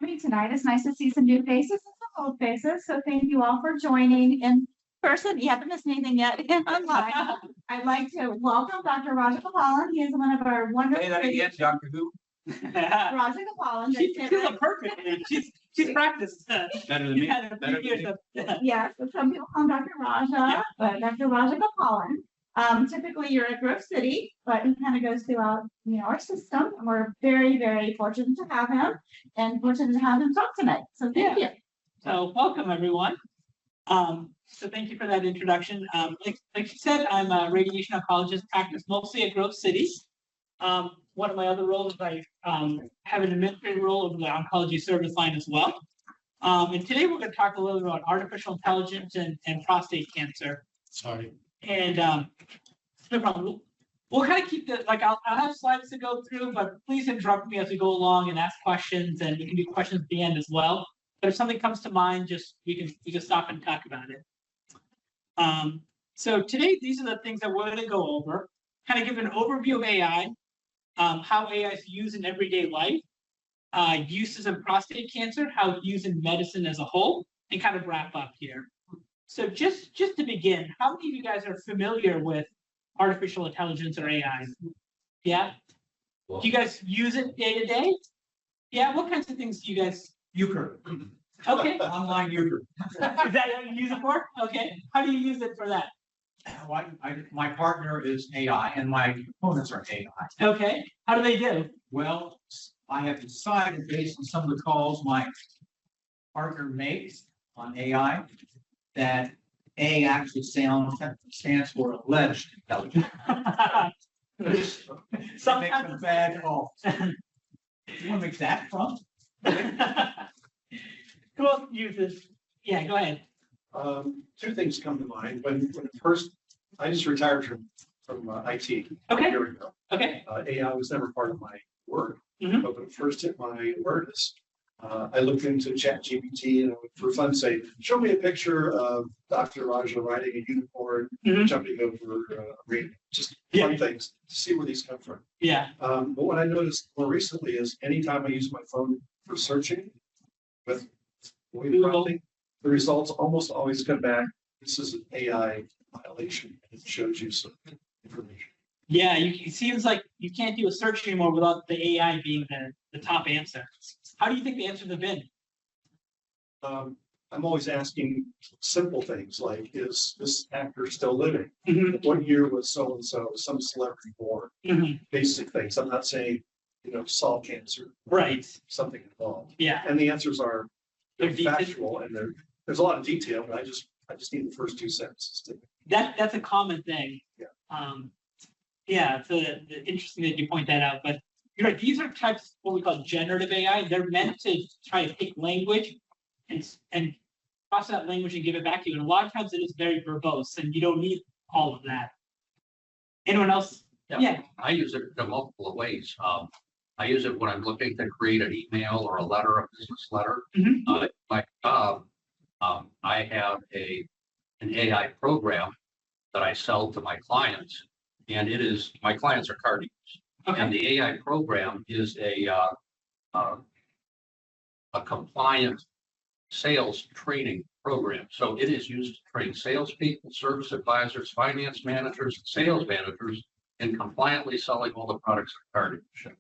me tonight. It's nice to see some new faces and some old faces. So thank you all for joining in person. You haven't missed anything yet online. I'd like to welcome Dr. Rajagopalan. He is one of our wonderful. Say that again, Doctor Who? Rajagopalan. She's perfect. She's practiced. Better than me. Better than me. Yeah, so some people call him Dr. Raja, but Dr. Rajagopalan. Typically you're at Grove City, but he kind of goes throughout, our system, and we're very, very fortunate to have him and fortunate to have him talk tonight. So thank you. So welcome everyone. So thank you for that introduction. Like she said, I'm a radiation oncologist, practice mostly at Grove City. One of my other roles is I have an administrative role over the oncology service line as well. And today we're going to talk a little bit about artificial intelligence and prostate cancer. Sorry. And no problem. We'll kind of keep the I'll have slides to go through, but please interrupt me as we go along and ask questions, and we can do questions at the end as well. But if something comes to mind, just we can stop and talk about it. So today, these are the things that we're going to go over. Kind of give an overview of AI, how AI is used in everyday life, uses in prostate cancer, how it's used in medicine as a whole, and kind of wrap up here. So just to begin, how many of you guys are familiar with artificial intelligence or AI? Yeah? Do you guys use it day to day? Yeah, what kinds of things do you guys? Euchre. Okay. Online Euchre. Is that what you use it for? Okay. How do you use it for that? Well, my partner is AI and my components are AI. Okay. How do they do? Well, I have decided based on some of the calls my partner makes on AI that A actually stands for alleged intelligence. Sometimes makes a bad call. You want to make that from? Who else uses? Yeah, go ahead. Two things come to mind. When first, I just retired from IT Okay. a year ago. Okay. AI was never part of my work, Mhm. but when it first hit my awareness, I looked into ChatGPT and for fun say, show me a picture of Dr. Raja riding a unicorn, Mhm. jumping over a ring, just Yeah. fun things to see where these come from. Yeah. But what I noticed more recently is anytime I use my phone for searching with Google. prompting, the results almost always come back. This is an AI violation. It shows you some information. Yeah, it seems like you can't do a search anymore without the AI being the top answer. How do you think the answers have been? I'm always asking simple things like, is this actor still living? Mhm. What year was so-and-so, some celebrity born? Mhm. Basic things. I'm not saying, solve cancer, Right. something involved. Yeah. And the answers are They're detailed. factual and there's a lot of detail, but I just need the first two sentences to That's a common thing. Yeah. Yeah, it's interesting that you point that out. But you're right, these are types what we call generative AI. They're meant to try to take language and process that language and give it back to you. And a lot of times it is very verbose, and you don't need all of that. Anyone else? Yeah. I use it in multiple ways. I use it when I'm looking to create an email or a letter, a business letter. Mhm. My job, I have an AI program that I sell to my clients, and my clients are cardiacs. Okay. And the AI program is a compliant sales training program. So it is used to train salespeople, service advisors, finance managers, sales managers in compliantly selling all the products that cardiacs ship.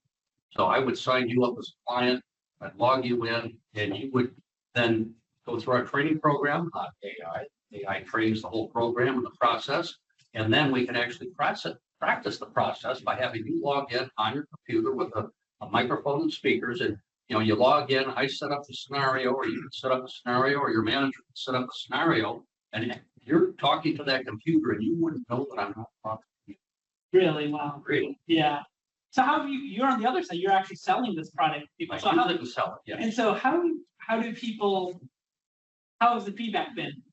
So I would sign you up as a client, I'd log you in, and you would then go through our training program on AI. AI trains the whole program and the process, and then we can actually practice the process by having you log in on your computer with a microphone and speakers. And you log in, I set up the scenario, or you can set up a scenario, or your manager can set up a scenario, and you're talking to that computer, and you wouldn't know that I'm not talking to you. Really? Wow. Really? Yeah. So how you're on the other side, you're actually selling this product to people. So how do you sell it? Yeah. And so how has the feedback been?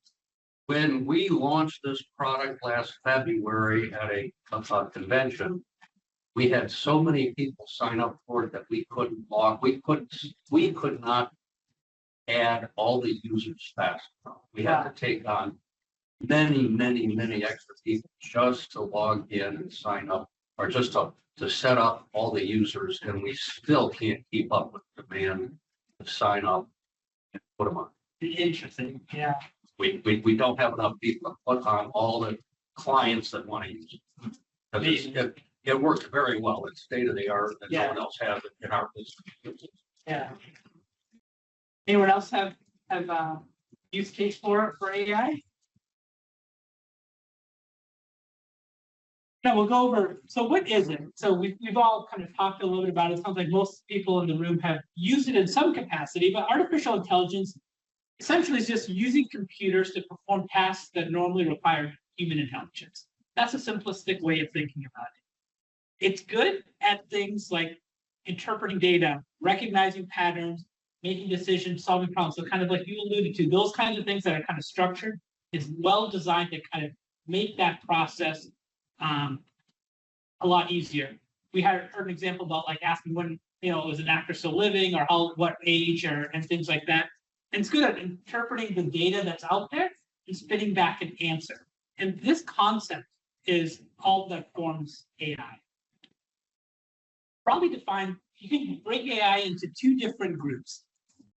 When we launched this product last February at a convention, we had so many people sign up for it that we couldn't log. We could not add all the users fast enough. We had to take on many extra people just to log in and sign up, or just to set up all the users, and we still can't keep up with demand to sign up and put them on. Interesting, yeah. We don't have enough people to put on all the clients that want to use it. 'Cause it works very well. It's state of the art and no Yeah. one else has it in our business. Yeah. Anyone else have use case for AI? No, we'll go over, so what is it? So we've all kind of talked a little bit about it. It sounds like most people in the room have used it in some capacity, but artificial intelligence essentially is just using computers to perform tasks that normally require human intelligence. That's a simplistic way of thinking about it. It's good at things like interpreting data, recognizing patterns, making decisions, solving problems. So kind of like you alluded to, those kinds of things that are kind of structured is well designed to kind of make that process a lot easier. We heard an example about like asking when, was an actor still living or what age and things like that. And it's good at interpreting the data that's out there and spitting back an answer. And this concept is all that forms AI. Probably define, you can break AI into two different groups.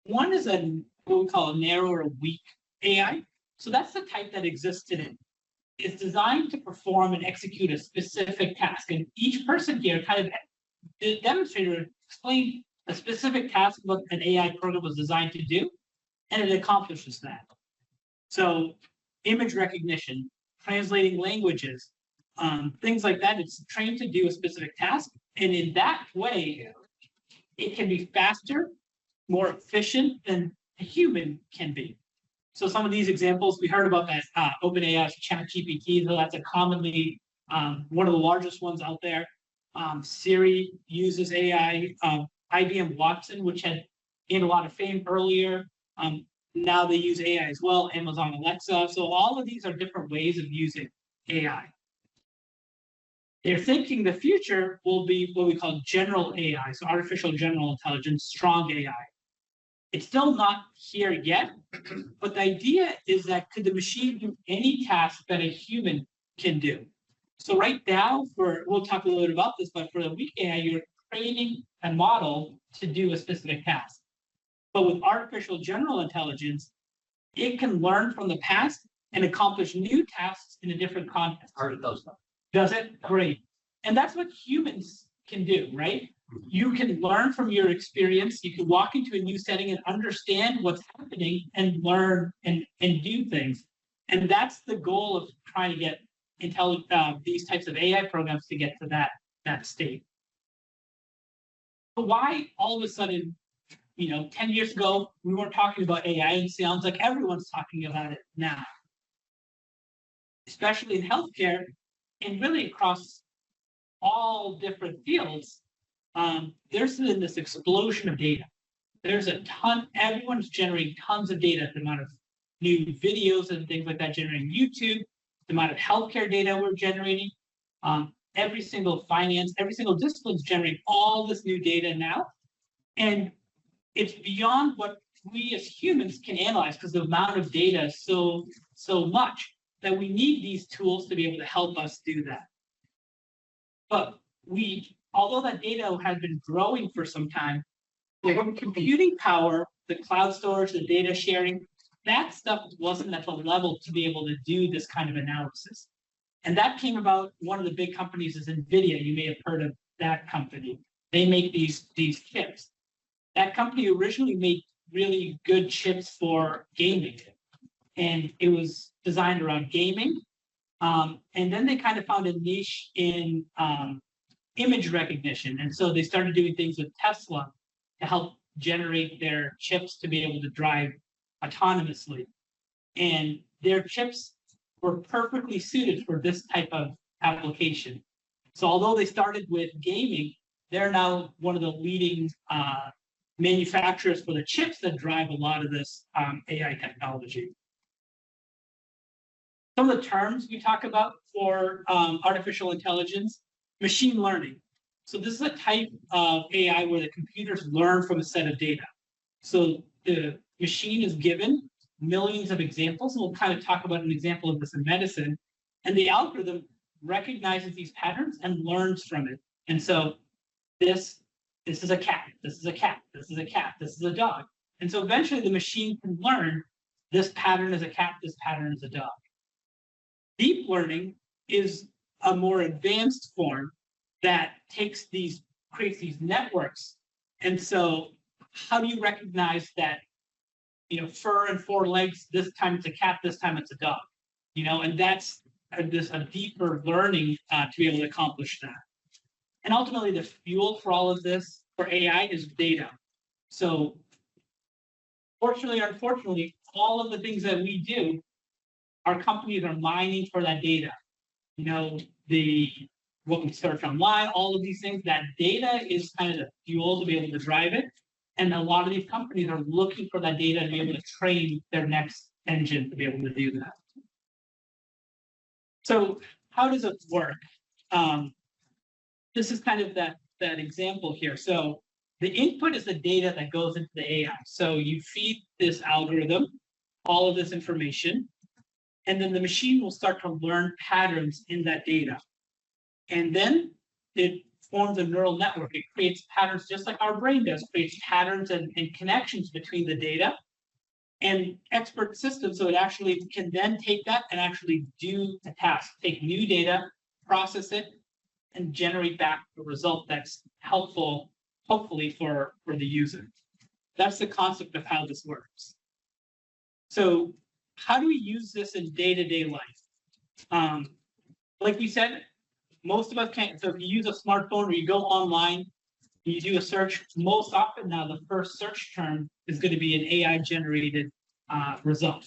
One is what we call a narrow or weak AI. So that's the type that exists today. It's designed to perform and execute a specific task. And each person here kind of demonstrated or explained a specific task what an AI program was designed to do, and it accomplishes that. So image recognition, translating languages, things like that, it's trained to do a specific task. And in that way, it can be faster, more efficient than a human can be. So some of these examples, we heard about that OpenAI's ChatGPT, so that's a commonly, one of the largest ones out there. Siri uses AI, IBM Watson, which had gained a lot of fame earlier. Now they use AI as well, Amazon Alexa. So all of these are different ways of using AI. They're thinking the future will be what we call general AI, so artificial general intelligence, strong AI. It's still not here yet, but the idea is that could the machine do any task that a human can do? So right now, we'll talk a little bit about this, but for the weak AI, you're training a model to do a specific task. But with artificial general intelligence, it can learn from the past and accomplish new tasks in a different context. Or it does that. Does it? Great. And that's what humans can do, right? You can learn from your experience. You can walk into a new setting and understand what's happening and learn and do things. And that's the goal of trying to get these types of AI programs to get to that state. But why all of a sudden, 10 years ago, we weren't talking about AI, and it sounds like everyone's talking about it now. Especially in healthcare and really across all different fields, there's been this explosion of data. There's a ton, everyone's generating tons of data, the amount of new videos and things like that generating YouTube, the amount of healthcare data we're generating, every single finance, every single discipline is generating all this new data now. And it's beyond what we as humans can analyze because the amount of data is so much that we need these tools to be able to help us do that. But although that data has been growing for some time, the computing power, the cloud storage, the data sharing, that stuff wasn't at the level to be able to do this kind of analysis. And that came about, one of the big companies is NVIDIA. You may have heard of that company. They make these chips. That company originally made really good chips for gaming. And it was designed around gaming. And then they kind of found a niche in image recognition. And so they started doing things with Tesla to help generate their chips to be able to drive autonomously. And their chips were perfectly suited for this type of application. So although they started with gaming, they're now one of the leading manufacturers for the chips that drive a lot of this AI technology. Some of the terms we talk about for artificial intelligence, machine learning. So this is a type of AI where the computers learn from a set of data. So the machine is given millions of examples, and we'll kind of talk about an example of this in medicine, and the algorithm recognizes these patterns and learns from it. And so this this is a cat, this is a cat, this is a cat, this is a dog. And so eventually the machine can learn this pattern is a cat, this pattern is a dog. Deep learning is a more advanced form that creates these networks. And so how do you recognize that, fur and four legs, this time it's a cat, this time it's a dog, and that's a deeper learning to be able to accomplish that. And ultimately the fuel for all of this for AI is data. So fortunately or unfortunately, all of the things that we do, our companies are mining for that data. What we search online, all of these things, that data is kind of the fuel to be able to drive it. And a lot of these companies are looking for that data to be able to train their next engine to be able to do that. So how does it work? This is kind of that example here. So the input is the data that goes into the AI. So you feed this algorithm all of this information, and then the machine will start to learn patterns in that data. And then it forms a neural network. It creates patterns just like our brain does, creates patterns and connections between the data and expert systems. So it actually can then take that and actually do a task, take new data, process it, and generate back a result that's helpful, hopefully for the user. That's the concept of how this works. So how do we use this in day-to-day life? Like we said, most of us can't. So if you use a smartphone or you go online, you do a search, most often now the first search term is going to be an AI-generated result.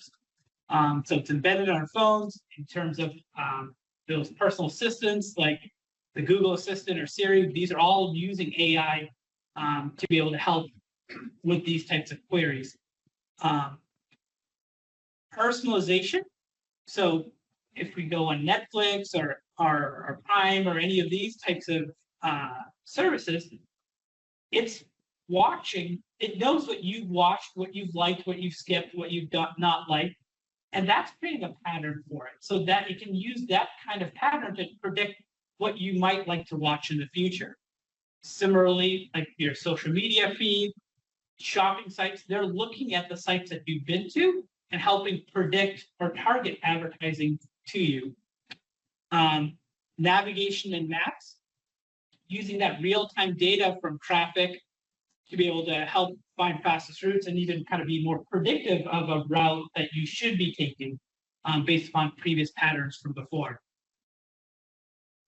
So it's embedded on our phones in terms of those personal assistants like the Google Assistant or Siri. These are all using AI to be able to help with these types of queries. Personalization. So if we go on Netflix or Prime or any of these types of services, it's watching, it knows what you've watched, what you've liked, what you've skipped, what you've not liked, and that's creating a pattern for it so that it can use that kind of pattern to predict what you might like to watch in the future. Similarly, like your social media feed, shopping sites, they're looking at the sites that you've been to and helping predict or target advertising to you. Navigation and maps, using that real-time data from traffic to be able to help find fastest routes and even kind of be more predictive of a route that you should be taking based upon previous patterns from before.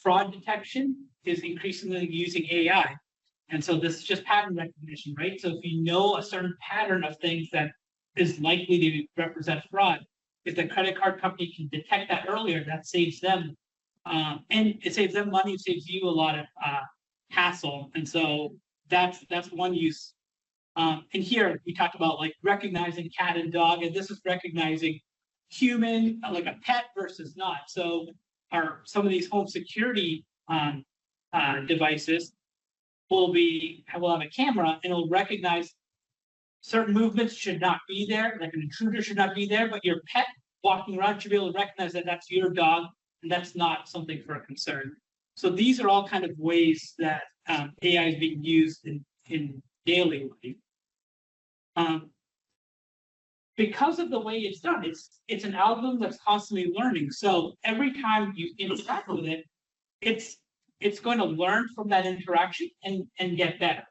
Fraud detection is increasingly using AI. And so this is just pattern recognition, right? So if you know a certain pattern of things that is likely to represent fraud, if the credit card company can detect that earlier, that saves them. And it saves them money, it saves you a lot of hassle. And so that's one use. And here we talked about like recognizing cat and dog, and this is recognizing human, like a pet versus not. So some of these home security devices will have a camera and it'll recognize certain movements should not be there, like an intruder should not be there, but your pet walking around should be able to recognize that that's your dog and that's not something for a concern. So these are all kind of ways that AI is being used in daily life. Because of the way it's done, it's an algorithm that's constantly learning. So every time you interact with it, it's going to learn from that interaction and get better.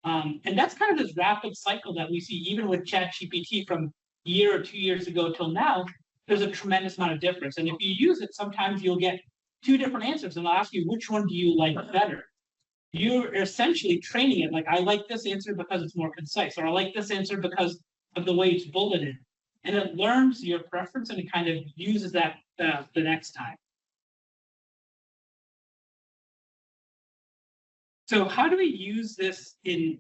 And that's kind of this rapid cycle that we see even with ChatGPT from a year or 2 years ago till now. There's a tremendous amount of difference. And if you use it, sometimes you'll get two different answers and I'll ask you, which one do you like better? You're essentially training it like, I like this answer because it's more concise, or I like this answer because of the way it's bulleted. And it learns your preference and it kind of uses that the next time. So how do we use this in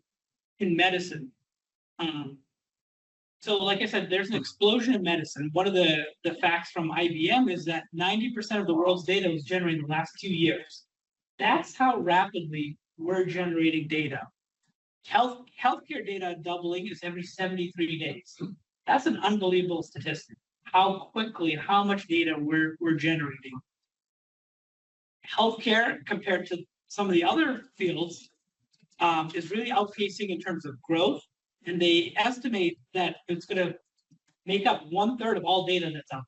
medicine? So like I said, there's an explosion in medicine. One of the facts from IBM is that 90% of the world's data was generated in the last 2 years. That's how rapidly we're generating data. Healthcare data doubling is every 73 days. That's an unbelievable statistic. How quickly, how much data we're generating. Healthcare compared to some of the other fields is really outpacing in terms of growth. And they estimate that it's going to make up 1/3 of all data that's out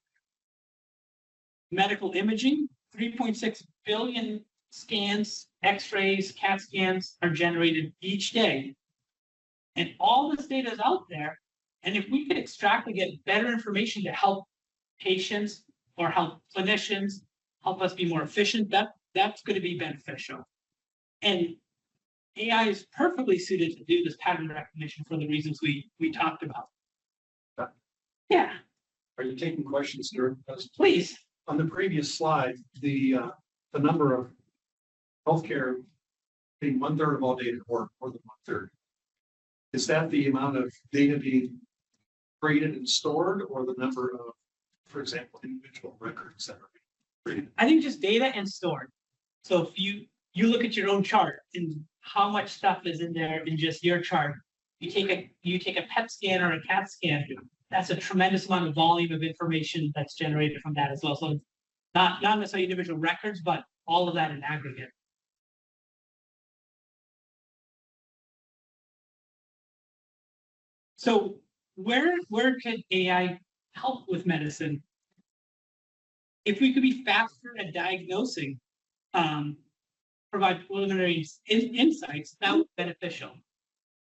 there. Medical imaging, 3.6 billion scans, x-rays, CAT scans are generated each day. And all this data is out there. And if we could extract and get better information to help patients or help clinicians, help us be more efficient, that's going to be beneficial. And AI is perfectly suited to do this pattern recognition for the reasons we talked about. Yeah, Are you taking questions during the presentation? please. On the previous slide, the number of healthcare being 1/3 of all data or more than 1/3. Is that the amount of data being created and stored, or the number of, for example, individual records that are being created? I think just data and stored. So if you look at your own chart and how much stuff is in there in just your chart, you take a PET scan or a CAT scan, that's a tremendous amount of volume of information that's generated from that as well. So not necessarily individual records, but all of that in aggregate. So where could AI help with medicine? If we could be faster at diagnosing, provide preliminary insights, that would be beneficial.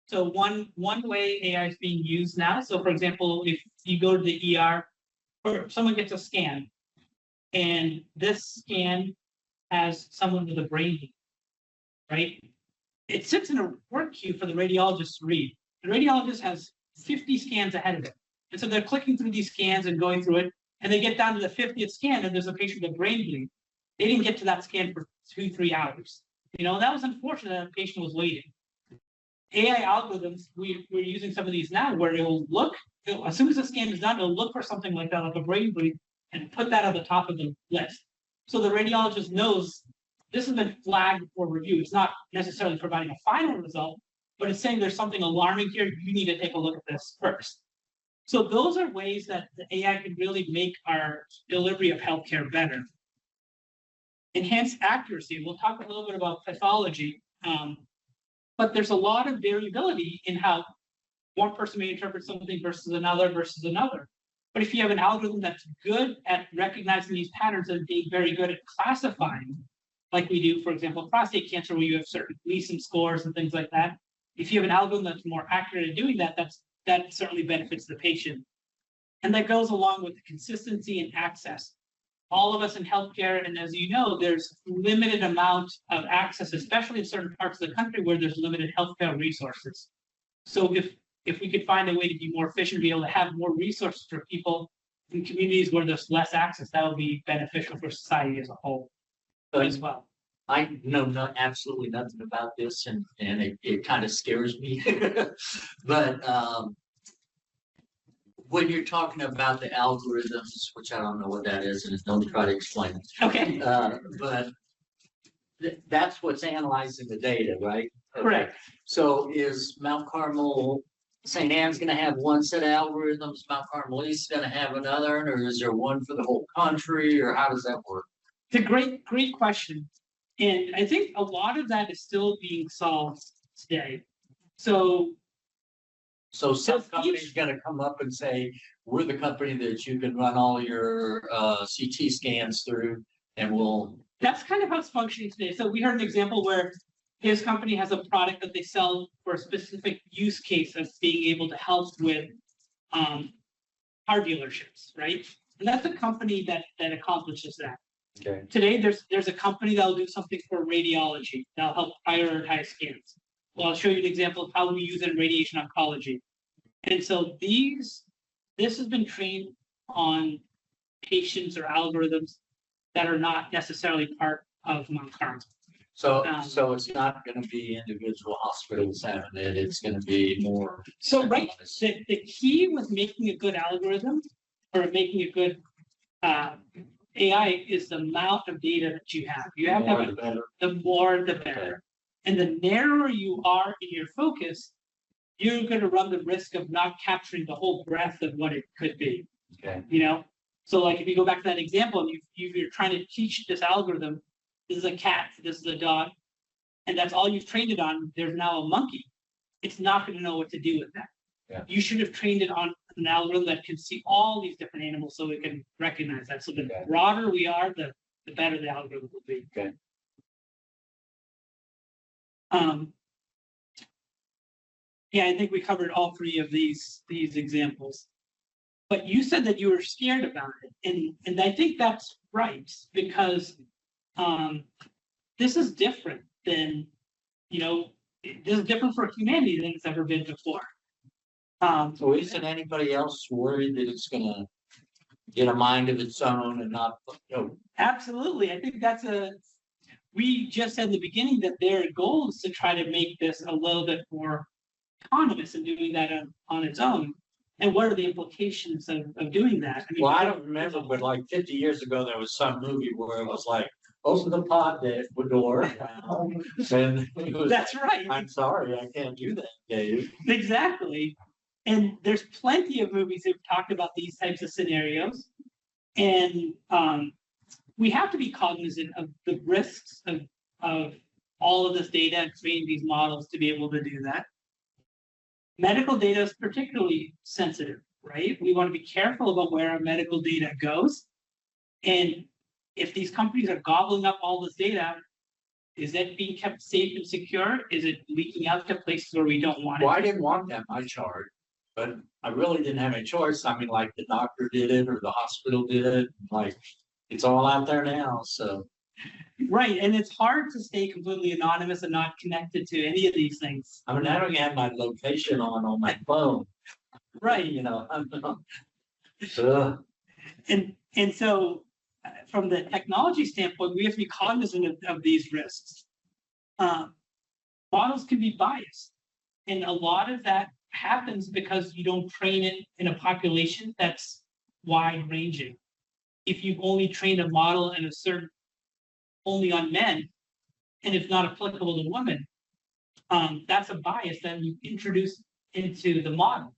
So one way AI is being used now. So for example, if you go to the ER or someone gets a scan, and this scan has someone with a brain bleed, right? It sits in a work queue for the radiologist to read. The radiologist has 50 scans ahead of it. And so they're clicking through these scans and going through it, and they get down to the 50th scan and there's a patient with brain bleed. They didn't get to that scan for 2-3 hours. That was unfortunate that the patient was waiting. AI algorithms, we're using some of these now where it'll look, as soon as the scan is done, it'll look for something like that, like a brain bleed, and put that at the top of the list. So the radiologist knows this has been flagged for review. It's not necessarily providing a final result, but it's saying there's something alarming here. You need to take a look at this first. So those are ways that the AI can really make our delivery of healthcare better. Enhanced accuracy. We'll talk a little bit about pathology, but there's a lot of variability in how one person may interpret something versus another. But if you have an algorithm that's good at recognizing these patterns and being very good at classifying, like we do, for example, prostate cancer, where you have certain Gleason scores and things like that. If you have an algorithm that's more accurate at doing that, that certainly benefits the patient. And that goes along with the consistency and access. All of us in healthcare, and as you know, there's limited amount of access, especially in certain parts of the country where there's limited healthcare resources. So if we could find a way to be more efficient, be able to have more resources for people in communities where there's less access, that would be beneficial for society as a whole as well. I know absolutely nothing about this, and it kind of scares me. But when you're talking about the algorithms, which I don't know what that is, and don't try to explain it. Okay. But that's what's analyzing the data, right? Correct. So is Mount Carmel, St. Anne's going to have one set of algorithms, Mount Carmel East is going to have another, or is there one for the whole country, or how does that work? It's a great question. And I think a lot of that is still being solved today. So some company's going to come up and say, we're the company that you can run all your CT scans through, and we'll. That's kind of how it's functioning today. So we heard an example where his company has a product that they sell for a specific use case of being able to help with car dealerships, right? And that's a company that accomplishes that. Okay. Today, there's a company that'll do something for radiology that'll help prioritize scans. Well, I'll show you an example of how we use it in radiation oncology. And so this has been trained on patients or algorithms that are not necessarily part of Mount Carmel. So it's not going to be individual hospitals having it. It's going to be more. So right, the key with making a good algorithm or making a good AI is the amount of data that you have. You have to have the more the better. Okay. And the narrower you are in your focus, you're going to run the risk of not capturing the whole breadth of what it could be. Okay. So like if you go back to that example, you're trying to teach this algorithm, this is a cat, this is a dog, and that's all you've trained it on, there's now a monkey. It's not going to know what to do with that. Yeah. You should have trained it on an algorithm that can see all these different animals so it can recognize that. So the Okay. broader we are, the better the algorithm will be. Okay. Yeah, I think we covered all three of these examples. But you said that you were scared about it, and I think that's right, because this is different than, this is different for humanity than it's ever been before. So isn't anybody else worried that it's gonna get a mind of its own and not, Absolutely, I think we just said in the beginning that their goal is to try to make this a little bit more autonomous and doing that on its own. And what are the implications of doing that? I mean, well, I don't remember, but like 50 years ago, there was some movie where it was like, open the pod door. And it was, That's right. I'm sorry, I can't do that, Dave. Exactly. And there's plenty of movies that have talked about these types of scenarios. And we have to be cognizant of the risks of all of this data and creating these models to be able to do that. Medical data is particularly sensitive, right? We want to be careful about where our medical data goes. And if these companies are gobbling up all this data, is that being kept safe and secure? Is it leaking out to places where we don't want it? Well, I didn't want that my chart, but I really didn't have any choice. I mean, like the doctor did it or the hospital did it, like it's all out there now, so. Right, and it's hard to stay completely anonymous and not connected to any of these things. I mean, I don't have my location on my phone. Right. And so from the technology standpoint, we have to be cognizant of these risks. Models can be biased, and a lot of that happens because you don't train it in a population that's wide ranging. If you've only trained a model in only on men, and it's not applicable to women, that's a bias that you introduce into the model.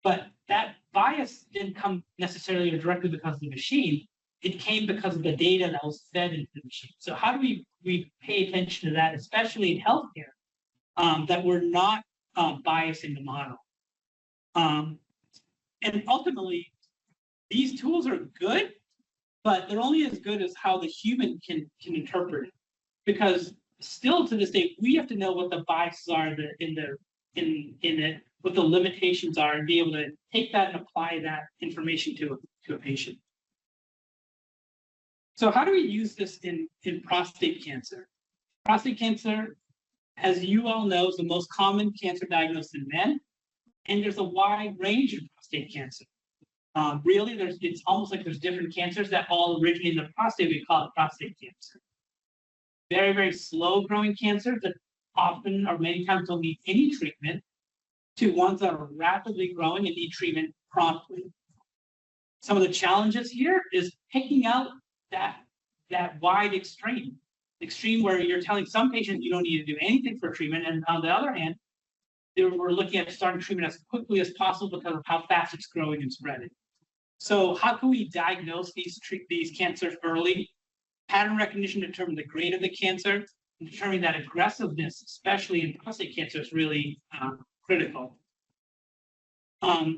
But that bias didn't come necessarily or directly because of the machine. It came because of the data that was fed into the machine. So how do we pay attention to that, especially in healthcare, that we're not biasing the model? And ultimately, these tools are good, but they're only as good as how the human can interpret it. Because still to this day, we have to know what the biases are in it, what the limitations are, and be able to take that and apply that information to a patient. So how do we use this in prostate cancer? Prostate cancer, as you all know, is the most common cancer diagnosed in men, and there's a wide range of prostate cancer. Really, it's almost like there's different cancers that all originate in the prostate. We call it prostate cancer. Very, very slow growing cancers that often or many times don't need any treatment, to ones that are rapidly growing and need treatment promptly. Some of the challenges here is picking out that wide extreme where you're telling some patients you don't need to do anything for treatment, and on the other hand, we're looking at starting treatment as quickly as possible because of how fast it's growing and spreading. So how can we diagnose these cancers early? Pattern recognition determine the grade of the cancer, and determining that aggressiveness, especially in prostate cancer, is really critical. I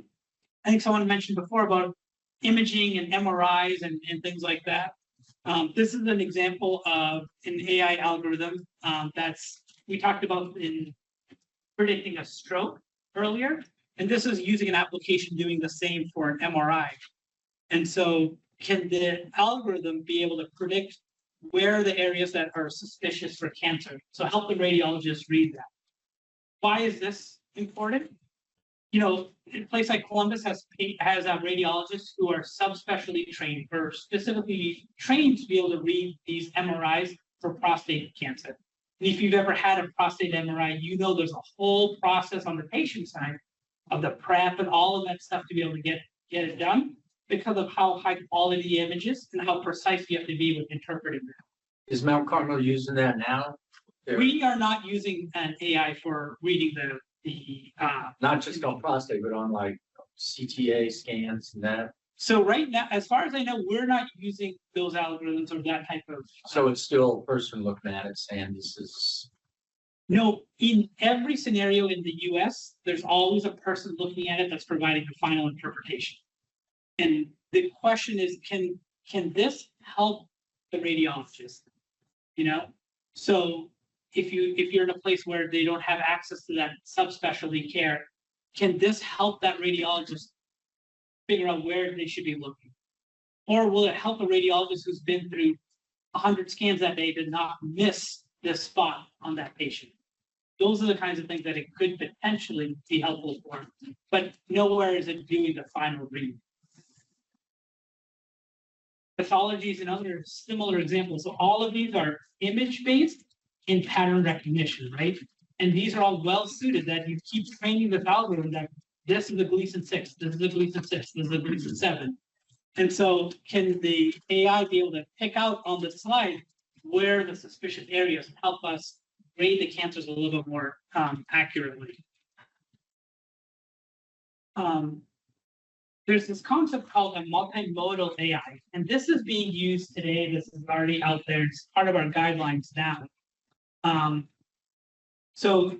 think someone mentioned before about imaging and MRIs and things like that. This is an example of an AI algorithm we talked about in predicting a stroke earlier. And this is using an application doing the same for an MRI. And so can the algorithm be able to predict where are the areas that are suspicious for cancer? So help the radiologist read that. Why is this important? A place like Columbus has radiologists who are subspecialty trained or specifically trained to be able to read these MRIs for prostate cancer. And if you've ever had a prostate MRI, there's a whole process on the patient side of the prep and all of that stuff to be able to get it done because of how high quality the image is and how precise you have to be with interpreting that. Is Mount Carmel using that now? We are not using an AI for reading not just on prostate, but on like CTA scans and that. So right now, as far as I know, we're not using those algorithms or that type of. So it's still a person looking at it saying this is No, in every scenario in the US, there's always a person looking at it that's providing the final interpretation. And the question is, can this help the radiologist? You know, so if you're in a place where they don't have access to that subspecialty care, can this help that radiologist figure out where they should be looking? Or will it help a radiologist who's been through 100 scans that day to not miss this spot on that patient? Those are the kinds of things that it could potentially be helpful for, but nowhere is it doing the final read. Pathology is another similar example. So all of these are image-based in pattern recognition, right? And these are all well suited that you keep training the algorithm that this is a Gleason 6, this is a Gleason 6, this is a Gleason 7. And so can the AI be able to pick out on the slide where the suspicious areas and help us grade the cancers a little bit more accurately? There's this concept called a multimodal AI, and this is being used today. This is already out there. It's part of our guidelines now. So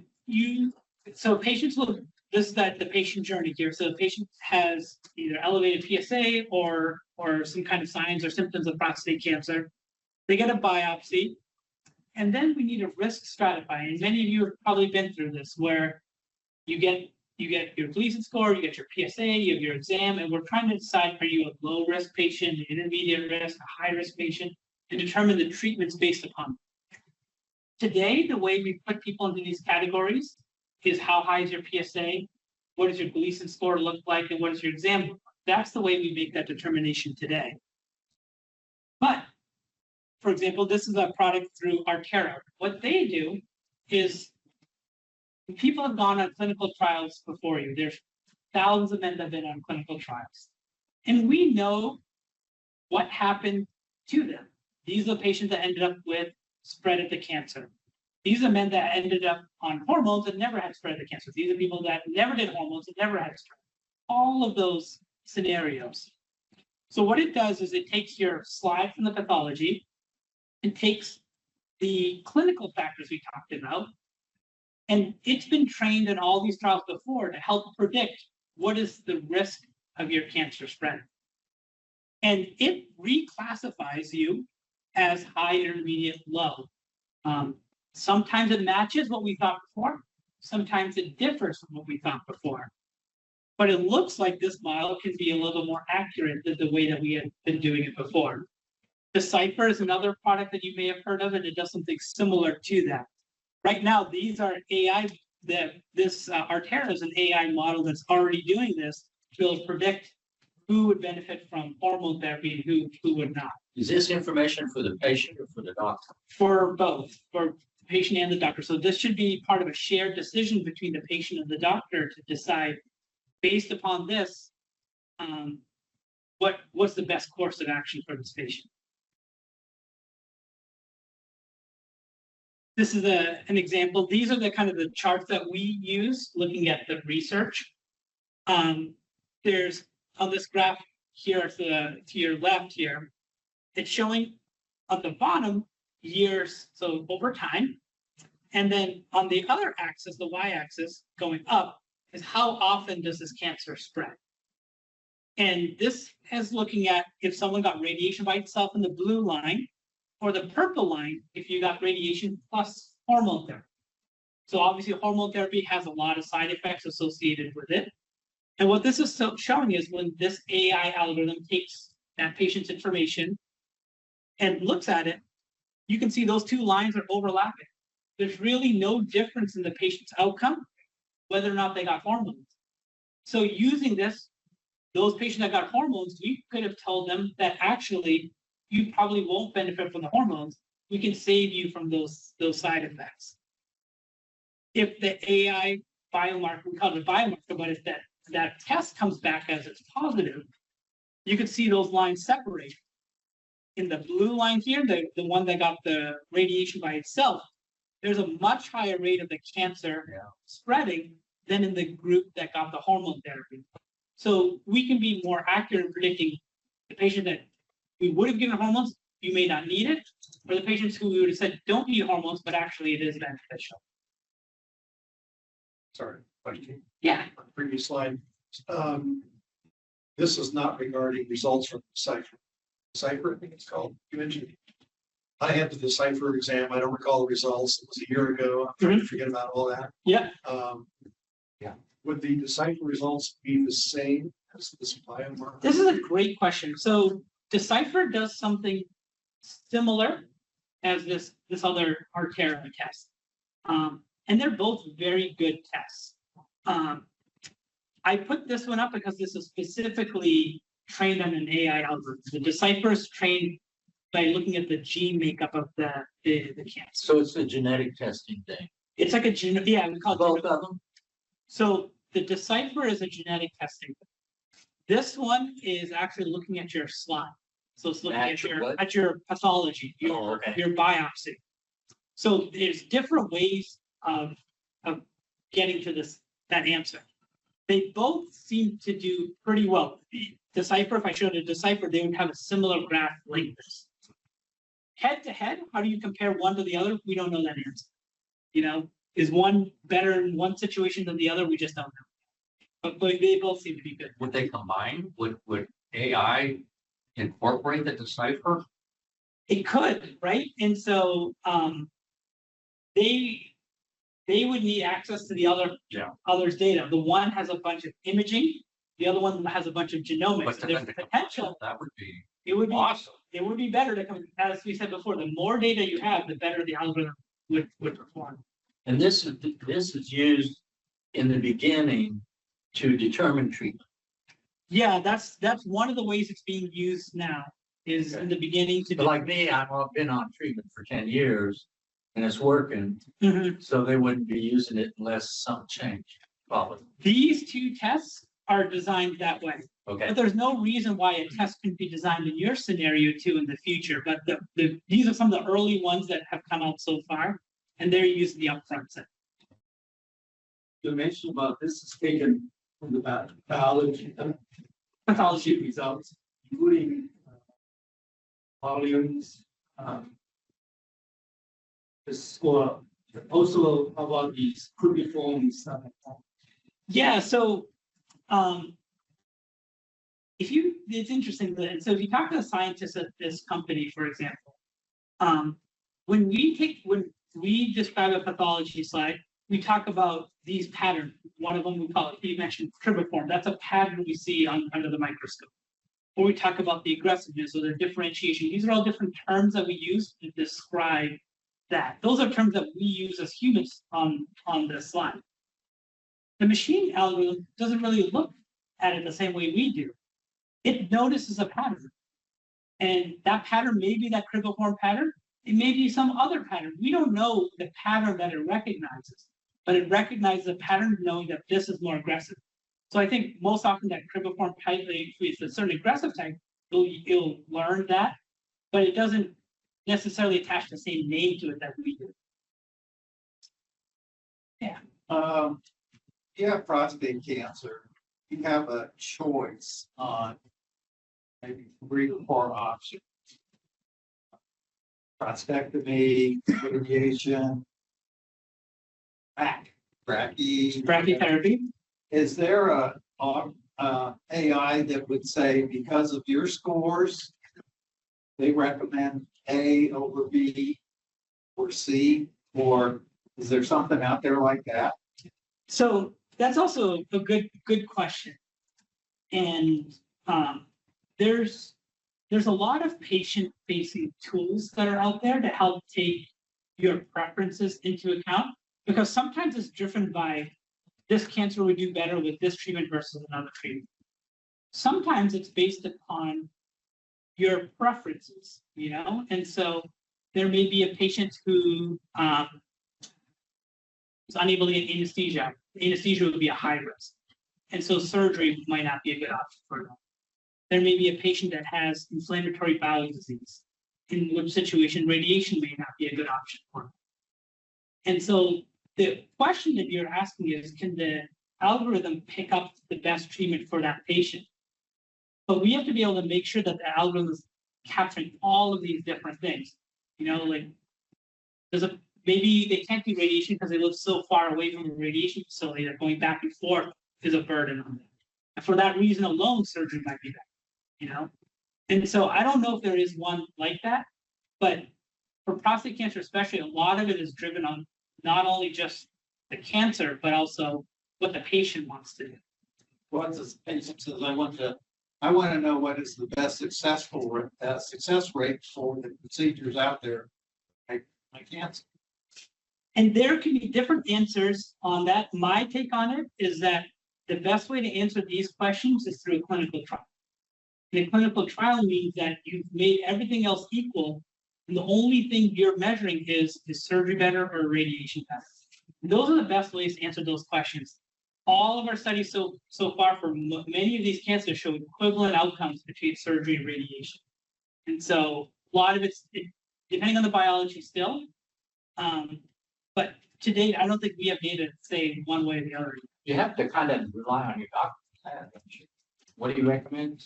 patients will, this is the patient journey here. So the patient has either elevated PSA or some kind of signs or symptoms of prostate cancer. They get a biopsy, and then we need to risk stratify. And many of you have probably been through this, where you get your Gleason score, you get your PSA, you have your exam, and we're trying to decide, are you a low risk patient, an intermediate risk, a high risk patient, and determine the treatments based upon it. Today, the way we put people into these categories is how high is your PSA, what does your Gleason score look like, and what does your exam look like? That's the way we make that determination today. But, for example, this is a product through Artera. What they do is, people have gone on clinical trials before you. There's thousands of men that have been on clinical trials. And we know what happened to them. These are the patients that ended up with spread of the cancer. These are men that ended up on hormones and never had spread of the cancer. These are people that never did hormones and never had spread. All of those scenarios. So what it does is it takes your slide from the pathology and takes the clinical factors we talked about, and it's been trained in all these trials before to help predict what is the risk of your cancer spread. And it reclassifies you as high, intermediate, low. Sometimes it matches what we thought before. Sometimes it differs from what we thought before. But it looks like this model can be a little bit more accurate than the way that we had been doing it before. Decipher is another product that you may have heard of, and it does something similar to that. Right now, these are AI, Artera is an AI model that's already doing this to be able to predict who would benefit from hormone therapy and who would not. Is this information for the patient or for the doctor? For both, for the patient and the doctor. So this should be part of a shared decision between the patient and the doctor to decide, based upon this, what's the best course of action for this patient. This is an example. These are the kind of the charts that we use looking at the research. There's on this graph here to your left here, it's showing at the bottom years, so over time. And then on the other axis, the y-axis going up, is how often does this cancer spread? And this is looking at if someone got radiation by itself in the blue line, or the purple line if you got radiation plus hormone therapy. So obviously hormone therapy has a lot of side effects associated with it. And what this is showing is when this AI algorithm takes that patient's information and looks at it, you can see those two lines are overlapping. There's really no difference in the patient's outcome, whether or not they got hormones. So using this, those patients that got hormones, we could have told them that actually you probably won't benefit from the hormones. We can save you from those side effects. If the AI biomarker, we call it a biomarker, but if that test comes back as it's positive, you can see those lines separate. In the blue line here, the one that got the radiation by itself, there's a much higher rate of the cancer spreading than in the group that got the hormone therapy. So we can be more accurate in predicting the patient that we would have given hormones, you may not need it, or the patients who we would have said don't need hormones, but actually it is beneficial. Sorry, question. Yeah. Previous slide. This is not regarding results from Decipher. Decipher, I think it's called. You mentioned. I had the Decipher exam. I don't recall the results. It was a year ago. I'm trying to forget about all that. Yeah. Yeah. Would the Decipher results be the same as this biomarker? This is a great question. So Decipher does something similar as this other Artera test. And they're both very good tests. I put this one up because this is specifically trained on an AI algorithm. The Decipher is trained by looking at the gene makeup of the cancer. So it's a genetic testing thing. It's like a yeah, we call it Both of them? So the Decipher is a genetic testing. This one is actually looking at your slide. So it's looking at your pathology, your biopsy. So there's different ways of getting to that answer. They both seem to do pretty well. The Decipher, if I showed a Decipher, they would have a similar graph like this. Head to head, how do you compare one to the other? We don't know that answer. You know, is one better in one situation than the other? We just don't know. But they both seem to be good. Would they combine? Would AI incorporate the Decipher? It could, right? And so they would need access to the other's data. The one has a bunch of imaging, the other one has a bunch of genomics. But So there's potential. That would be It would be awesome. It would be better to come, as we said before, the more data you have, the better the algorithm would perform. And this is used in the beginning to determine treatment. Yeah, that's one of the ways it's being used now, is in the beginning to But like me, I've been on treatment for 10 years and it's working, Mhm. so they wouldn't be using it unless some change. Probably. These two tests are designed that way. Okay. But there's no reason why a test couldn't be designed in your scenario too in the future. But these are some of the early ones that have come out so far, and they're used in the upfront set. You mentioned about this is taken from the biology, Pathology. results, including volumes, the score, also about these cruciform stuff like that. Yeah, so it's interesting that, so if you talk to the scientists at this company, for example, when we describe a pathology slide, we talk about these patterns. One of them we call it, you mentioned cribiform. That's a pattern we see under the microscope. Or we talk about the aggressiveness or the differentiation. These are all different terms that we use to describe that. Those are terms that we use as humans on the slide. The machine algorithm doesn't really look at it the same way we do. It notices a pattern. And that pattern may be that cribiform pattern. It may be some other pattern. We don't know the pattern that it recognizes, but it recognizes a pattern knowing that this is more aggressive. So I think most often that cribiform type, if it's a certain aggressive type, it'll learn that, but it doesn't necessarily attach the same name to it that we do. Yeah. You have prostate cancer, you have a choice on maybe 3 or 4 options. Prostatectomy, radiation, Brachytherapy. Is there a AI that would say, because of your scores, they recommend A over B or C, or is there something out there like that? So that's also a good question. And there's a lot of patient-facing tools that are out there to help take your preferences into account, because sometimes it's driven by this cancer would do better with this treatment versus another treatment. Sometimes it's based upon your preferences, and so there may be a patient who is unable to get anesthesia. Anesthesia would be a high risk, and so surgery might not be a good option for them. There may be a patient that has inflammatory bowel disease, in which situation radiation may not be a good option for them. And so the question that you're asking is, can the algorithm pick up the best treatment for that patient? But we have to be able to make sure that the algorithm is capturing all of these different things. Like maybe they can't do radiation because they live so far away from the radiation facility that going back and forth is a burden on them. And for that reason alone, surgery might be better, you know? And so I don't know if there is one like that, but for prostate cancer especially, a lot of it is driven on not only just the cancer, but also what the patient wants to do. What's this patient says, I want to know what is the best success rate for the procedures out there. I can't. And there can be different answers on that. My take on it is that the best way to answer these questions is through a clinical trial. And a clinical trial means that you've made everything else equal, and the only thing you're measuring is surgery better or radiation better. And those are the best ways to answer those questions. All of our studies so far for many of these cancers show equivalent outcomes between surgery and radiation. And so a lot of it's depending on the biology still. But to date, I don't think we have data to say one way or the other. You have to kind of rely on your doctor. What do you recommend?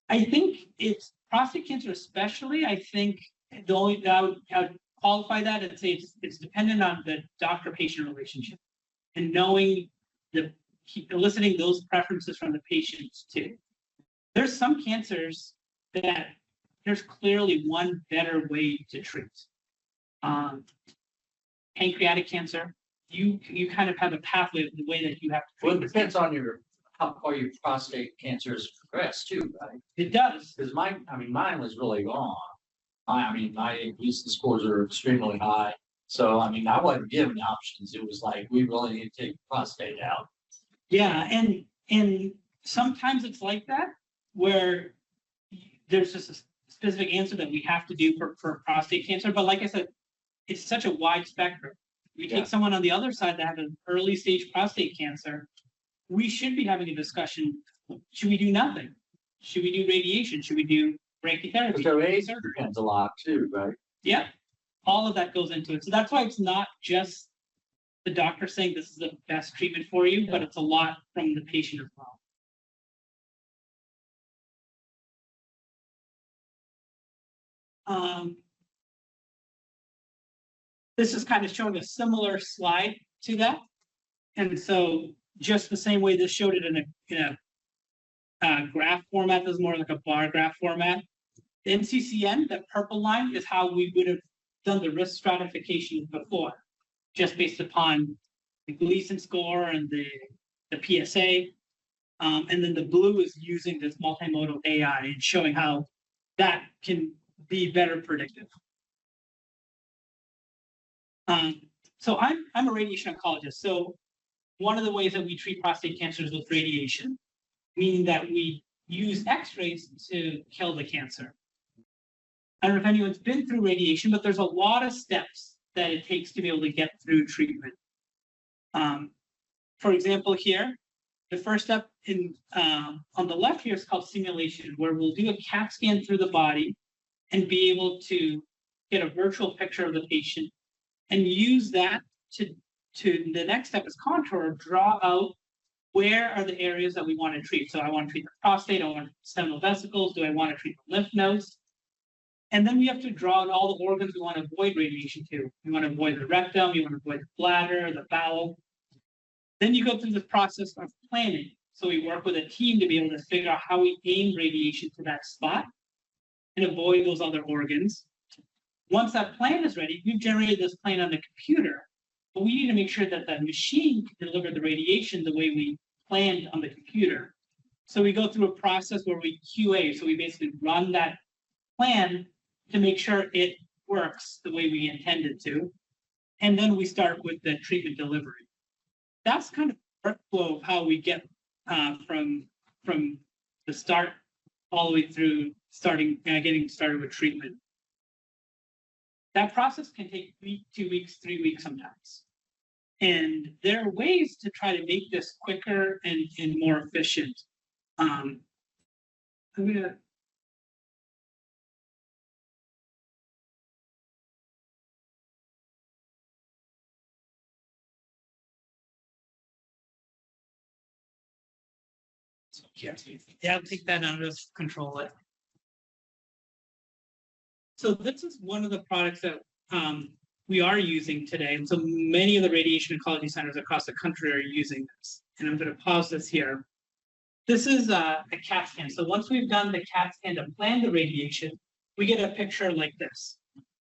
I think it's prostate cancer, especially. I think the only I would qualify that and say it's dependent on the doctor-patient relationship and knowing eliciting those preferences from the patients too. There's some cancers that there's clearly one better way to treat. Pancreatic cancer, you kind of have a pathway of the way that you have to treat. Well, it depends on how far your prostate cancer has progressed too, right? It does. Because mine was really gone. My Gleason scores are extremely high. So, I wasn't given options. It was like, we really need to take prostate out. Yeah, and sometimes it's like that, where there's just a specific answer that we have to do for prostate cancer. But like I said, it's such a wide spectrum. We take someone on the other side that have an early stage prostate cancer, we should be having a discussion. Should we do nothing? Should we do radiation? Should we do brachytherapy? So age depends a lot too, right? Yeah, all of that goes into it. So that's why it's not just the doctor saying this is the best treatment for you, but it's a lot from the patient as well. This is kind of showing a similar slide to that. And so just the same way this showed it in a graph format, this is more like a bar graph format. The NCCN, the purple line, is how we would have done the risk stratification before, just based upon the Gleason score and the PSA. And then the blue is using this multimodal AI and showing how that can be better predictive. So I'm a radiation oncologist. So one of the ways that we treat prostate cancer is with radiation, meaning that we use X-rays to kill the cancer. I don't know if anyone's been through radiation, but there's a lot of steps that it takes to be able to get through treatment. For example, here, the first step on the left here is called simulation, where we'll do a CAT scan through the body and be able to get a virtual picture of the patient and use that to the next step is contour, draw out where are the areas that we want to treat. So I want to treat the prostate, I want to treat seminal vesicles, do I want to treat the lymph nodes? And then we have to draw out all the organs we want to avoid radiation to. We want to avoid the rectum, you want to avoid the bladder, the bowel. Then you go through the process of planning. So we work with a team to be able to figure out how we aim radiation to that spot and avoid those other organs. Once that plan is ready, we've generated this plan on the computer, but we need to make sure that that machine can deliver the radiation the way we planned on the computer. So we go through a process where we QA. So we basically run that plan to make sure it works the way we intended to. And then we start with the treatment delivery. That's kind of the workflow of how we get from the start all the way through getting started with treatment. That process can take a week, 2 weeks, 3 weeks sometimes. And there are ways to try to make this quicker and more efficient. I'm gonna yeah, I'll take that out of control it. So this is one of the products that we are using today. And so many of the radiation oncology centers across the country are using this. And I'm going to pause this here. This is a CAT scan. So once we've done the CAT scan to plan the radiation, we get a picture like this.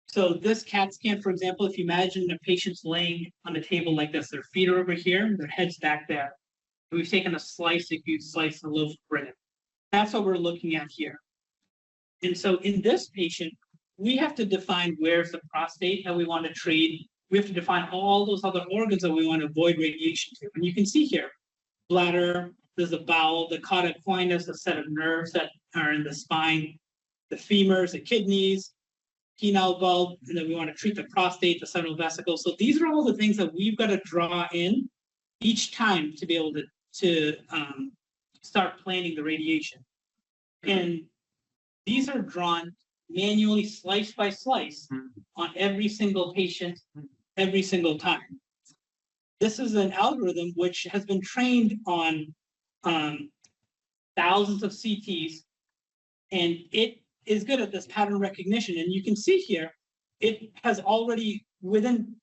So this CAT scan, for example, if you imagine a patient's laying on the table like this, their feet are over here, their head's back there. And we've taken a slice, if you slice a loaf of bread. That's what we're looking at here. And so in this patient, we have to define where's the prostate that we want to treat. We have to define all those other organs that we want to avoid radiation to. And you can see here, bladder, there's the bowel, the cauda equina, a set of nerves that are in the spine, the femurs, the kidneys, penile bulb, and then we want to treat the prostate, the seminal vesicles. So these are all the things that we've got to draw in each time to be able to start planning the radiation. And these are drawn manually, slice by slice, on every single patient, every single time. This is an algorithm which has been trained on thousands of CTs, and it is good at this pattern recognition. And you can see here, it has already, within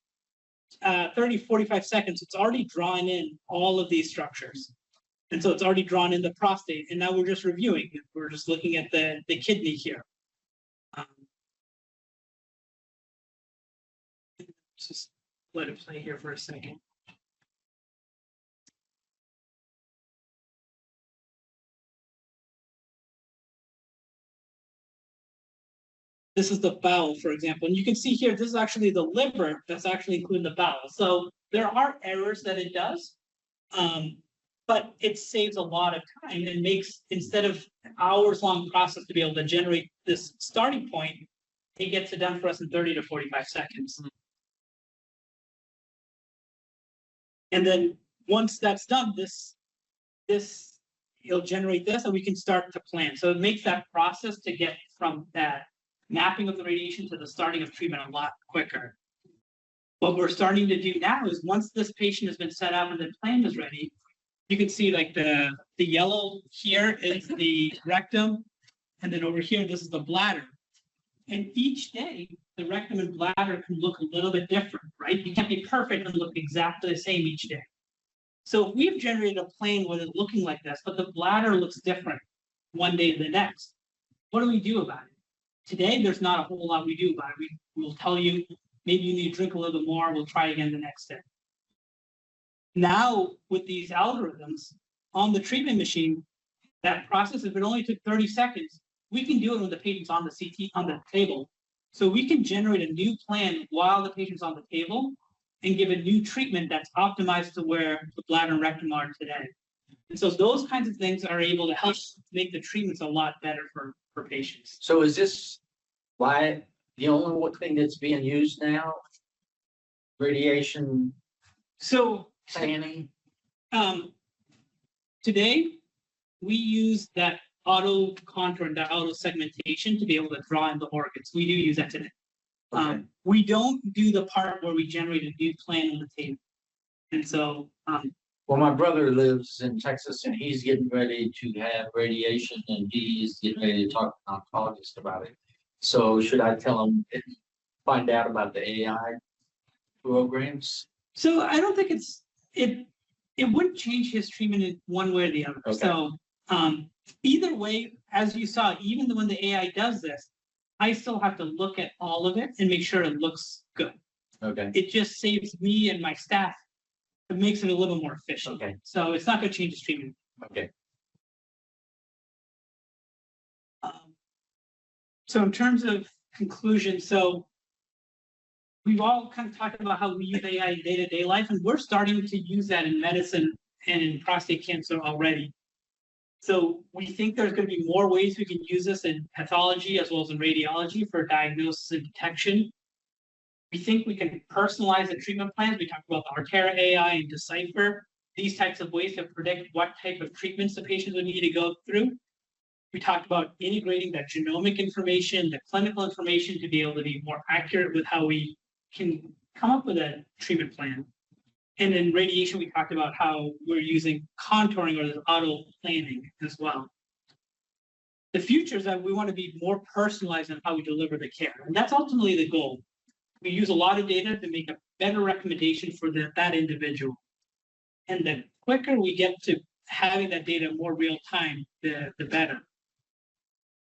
30, 45 seconds, it's already drawn in all of these structures. And so it's already drawn in the prostate, and now we're just reviewing. We're just looking at the kidney here. Just let it play here for a second. This is the bowel, for example. And you can see here, this is actually the liver that's actually including the bowel. So there are errors that it does, but it saves a lot of time and makes, instead of an hours-long process to be able to generate this starting point, it gets it done for us in 30 to 45 seconds. And then once that's done, it'll generate this, and we can start to plan. So it makes that process to get from that mapping of the radiation to the starting of treatment a lot quicker. What we're starting to do now is, once this patient has been set up and the plan is ready, you can see like the yellow here is the rectum, and then over here, this is the bladder. And each day, the rectum and bladder can look a little bit different, right? You can't be perfect and look exactly the same each day. So if we've generated a plan with it looking like this, but the bladder looks different one day to the next, what do we do about it? Today, there's not a whole lot we do about it. We'll tell you, maybe you need to drink a little bit more, we'll try again the next day. Now, with these algorithms on the treatment machine, that process, if it only took 30 seconds, we can do it when the patient's on the CT, on the table. So we can generate a new plan while the patient's on the table and give a new treatment that's optimized to where the bladder and rectum are today. And so those kinds of things are able to help make the treatments a lot better for patients. So is this why the only thing that's being used now? Radiation So planning? Today, we use that auto contour and that auto segmentation to be able to draw in the organs. We do use that today. Okay. We don't do the part where we generate a new plan on the table. And so, Well, my brother lives in Texas and he's getting ready to have radiation and he's getting ready to talk to an oncologist about it. So should I tell him, find out about the AI programs? so I don't think it wouldn't change his treatment in one way or the other. Okay. So either way, as you saw, even when the AI does this, I still have to look at all of it and make sure it looks good. Okay. It just saves me and my staff. It makes it a little more efficient. Okay. So it's not going to change his treatment. Okay. So in terms of conclusion, so we've all kind of talked about how we use AI in day-to-day life, and we're starting to use that in medicine and in prostate cancer already. So we think there's going to be more ways we can use this in pathology as well as in radiology for diagnosis and detection. We think we can personalize the treatment plans. We talked about the Artera AI and Decipher, these types of ways to predict what type of treatments the patients would need to go through. We talked about integrating that genomic information, the clinical information, to be able to be more accurate with how we can come up with a treatment plan. And in radiation, we talked about how we're using contouring or this auto planning as well. The future is that we want to be more personalized in how we deliver the care. And that's ultimately the goal. we use a lot of data to make a better recommendation for that individual. And the quicker we get to having that data more real time, the better.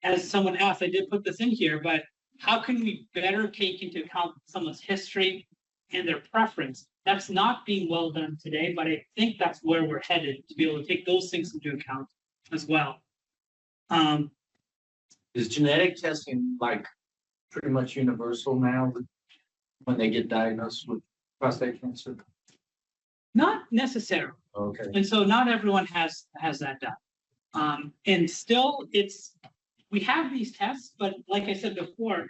As someone asked, I did put this in here, but how can we better take into account someone's history and their preference? That's not being well done today, but I think that's where we're headed, to be able to take those things into account as well. Is genetic testing like pretty much universal now when they get diagnosed with prostate cancer? Not necessarily. Okay. And so not everyone has that done. And still we have these tests, but like I said before,